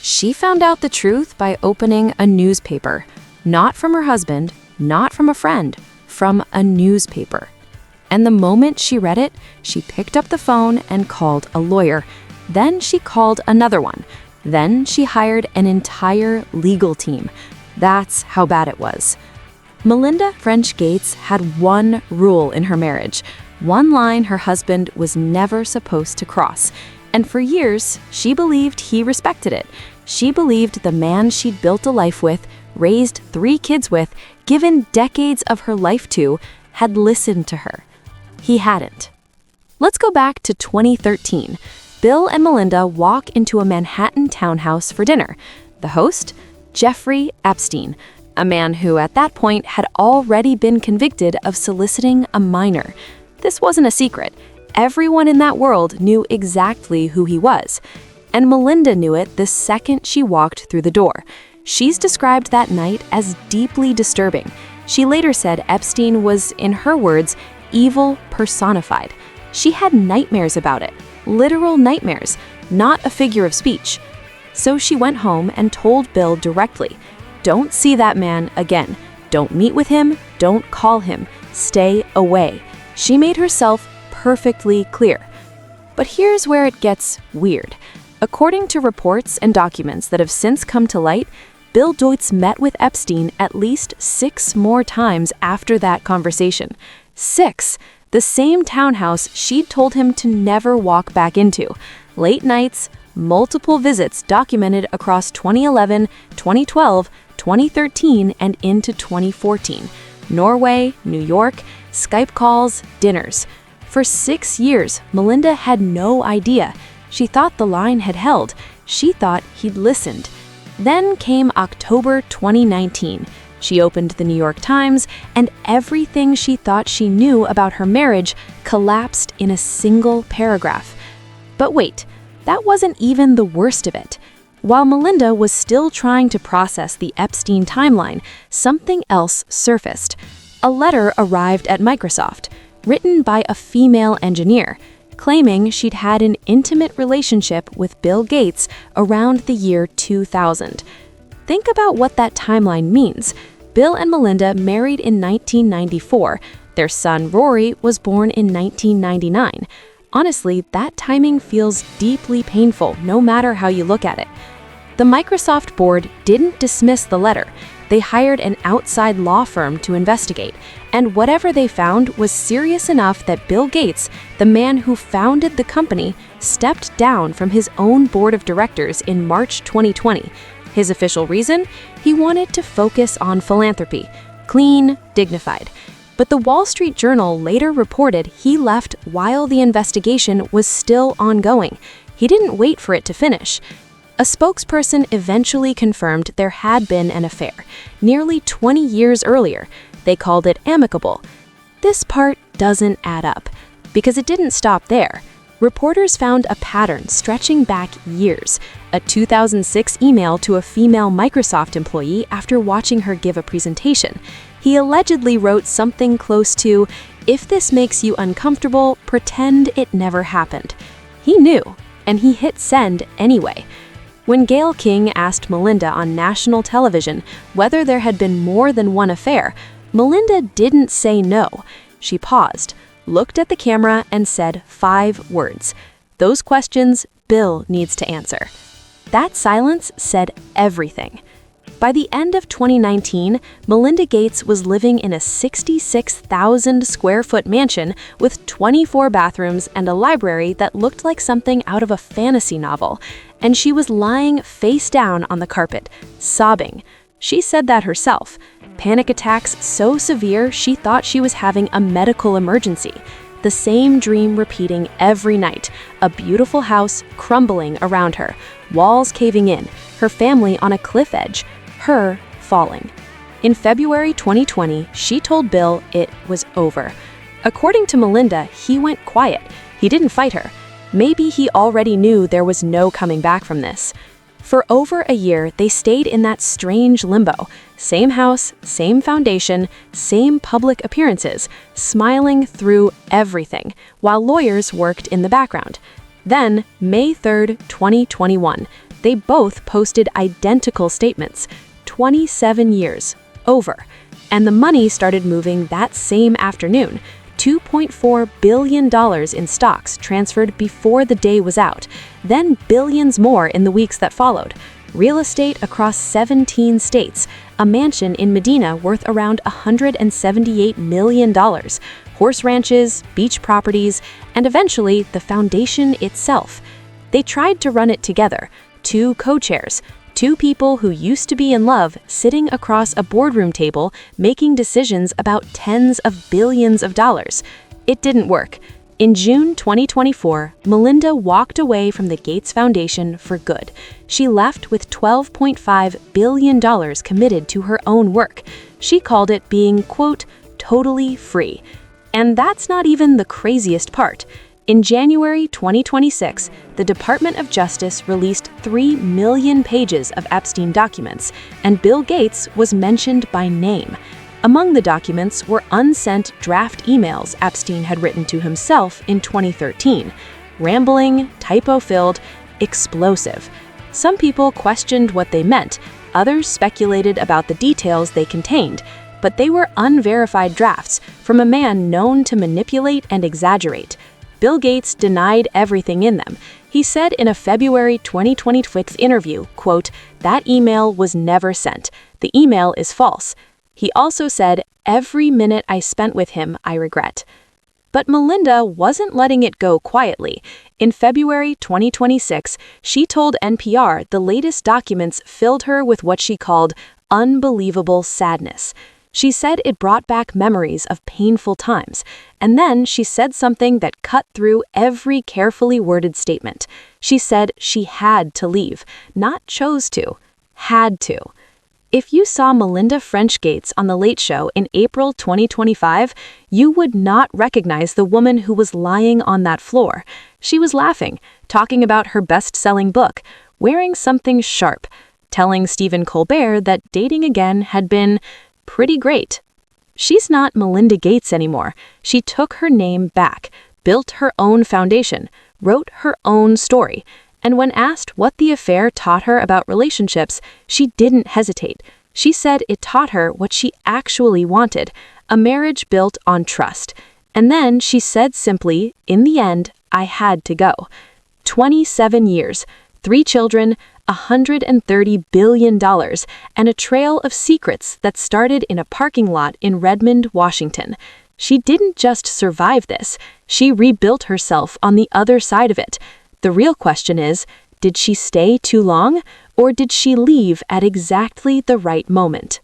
She found out the truth by opening a newspaper. Not from her husband, not from a friend, from a newspaper. And the moment she read it, she picked up the phone and called a lawyer. Then she called another one. Then she hired an entire legal team. That's how bad it was. Melinda French Gates had one rule in her marriage, one line her husband was never supposed to cross. And for years, she believed he respected it. She believed the man she'd built a life with, raised 3 kids with, given decades of her life to, had listened to her. He hadn't. Let's go back to 2013. Bill and Melinda walk into a Manhattan townhouse for dinner. The host? Jeffrey Epstein, a man who at that point had already been convicted of soliciting a minor. This wasn't a secret. Everyone in that world knew exactly who he was. And Melinda knew it the second she walked through the door. She's described that night as deeply disturbing. She later said Epstein was, in her words, evil personified. She had nightmares about it, literal nightmares, not a figure of speech. So she went home and told Bill directly, "Don't see that man again. Don't meet with him. Don't call him. Stay away." She made herself perfectly clear. But here's where it gets weird. According to reports and documents that have since come to light, Bill Deutz met with Epstein at least 6 more times after that conversation. 6! The same townhouse she'd told him to never walk back into. Late nights, multiple visits documented across 2011, 2012, 2013, and into 2014. Norway, New York, Skype calls, dinners. For 6 years, Melinda had no idea. She thought the line had held. She thought he'd listened. Then came October 2019. She opened the New York Times, and everything she thought she knew about her marriage collapsed in a single paragraph. But wait, that wasn't even the worst of it. While Melinda was still trying to process the Epstein timeline, something else surfaced. A letter arrived at Microsoft, written by a female engineer, claiming she'd had an intimate relationship with Bill Gates around the year 2000. Think about what that timeline means. Bill and Melinda married in 1994. Their son Rory was born in 1999. Honestly, that timing feels deeply painful, no matter how you look at it. The Microsoft board didn't dismiss the letter. They hired an outside law firm to investigate, and whatever they found was serious enough that Bill Gates, the man who founded the company, stepped down from his own board of directors in March 2020. His official reason? He wanted to focus on philanthropy. Clean, dignified. But the Wall Street Journal later reported he left while the investigation was still ongoing. He didn't wait for it to finish. A spokesperson eventually confirmed there had been an affair, nearly 20 years earlier. They called it amicable. This part doesn't add up, because it didn't stop there. Reporters found a pattern stretching back years, a 2006 email to a female Microsoft employee after watching her give a presentation. He allegedly wrote something close to, "If this makes you uncomfortable, pretend it never happened." He knew, and he hit send anyway. When Gayle King asked Melinda on national television whether there had been more than one affair, Melinda didn't say no. She paused, looked at the camera, and said 5 words. Those questions Bill needs to answer. That silence said everything. By the end of 2019, Melinda Gates was living in a 66,000 square foot mansion with 24 bathrooms and a library that looked like something out of a fantasy novel. And she was lying face down on the carpet, sobbing. She said that herself. Panic attacks so severe she thought she was having a medical emergency. The same dream repeating every night, a beautiful house crumbling around her, walls caving in, her family on a cliff edge, her falling. In February 2020, she told Bill it was over. According to Melinda, he went quiet. He didn't fight her. Maybe he already knew there was no coming back from this. For over a year, they stayed in that strange limbo. Same house, same foundation, same public appearances, smiling through everything, while lawyers worked in the background. Then, May 3rd, 2021, They both posted identical statements. 27 years. Over. And the money started moving that same afternoon. $2.4 billion in stocks transferred before the day was out, then billions more in the weeks that followed. Real estate across 17 states, a mansion in Medina worth around $178 million, horse ranches, beach properties, and eventually the foundation itself. They tried to run it together, 2 co-chairs, 2 people who used to be in love sitting across a boardroom table making decisions about tens of billions of dollars. It didn't work. In June 2024, Melinda walked away from the Gates Foundation for good. She left with $12.5 billion committed to her own work. She called it being, quote, totally free. And that's not even the craziest part. In January 2026, the Department of Justice released 3 million pages of Epstein documents, and Bill Gates was mentioned by name. Among the documents were unsent draft emails Epstein had written to himself in 2013. Rambling, typo-filled, explosive. Some people questioned what they meant, others speculated about the details they contained, but they were unverified drafts from a man known to manipulate and exaggerate. Bill Gates denied everything in them. He said in a February 2026 interview, quote, "That email was never sent. The email is false." He also said, "Every minute I spent with him, I regret." But Melinda wasn't letting it go quietly. In February 2026, she told NPR the latest documents filled her with what she called unbelievable sadness. She said it brought back memories of painful times, and then she said something that cut through every carefully worded statement. She said she had to leave, not chose to, had to. If you saw Melinda French Gates on The Late Show in April 2025, you would not recognize the woman who was lying on that floor. She was laughing, talking about her best-selling book, wearing something sharp, telling Stephen Colbert that dating again had been pretty great. She's not Melinda Gates anymore. She took her name back, built her own foundation, wrote her own story. And when asked what the affair taught her about relationships, she didn't hesitate. She said it taught her what she actually wanted, a marriage built on trust. And then she said simply, in the end, I had to go. 27 years, 3 children, $130 billion, and a trail of secrets that started in a parking lot in Redmond, Washington. She didn't just survive this, she rebuilt herself on the other side of it. The real question is, did she stay too long, or did she leave at exactly the right moment?